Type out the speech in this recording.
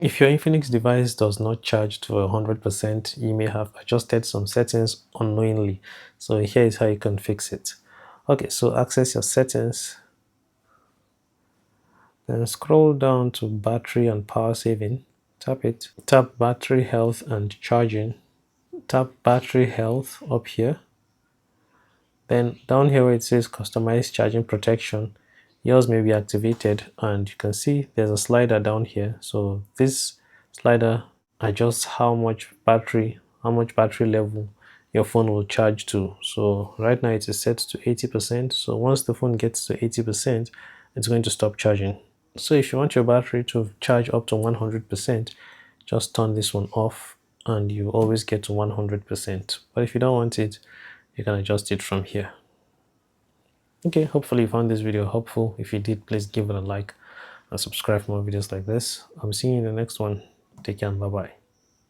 If your Infinix device does not charge to 100%, you may have adjusted some settings unknowingly. So here is how you can fix it. Okay, so access your settings, then scroll down to battery and power saving, tap it, tap battery health and charging, tap battery health up here. Then down here where it says customize charging protection, yours may be activated, and you can see there's a slider down here. So this slider adjusts how much battery level your phone will charge to. So right now it is set to 80%. So once the phone gets to 80%, it's going to stop charging. So if you want your battery to charge up to 100%, just turn this one off and you always get to 100%. But if you don't want it, you can adjust it from here. Okay, hopefully you found this video helpful. If you did, please give it a like and subscribe for more videos like this. I'm seeing you in the next one. Take care and bye bye.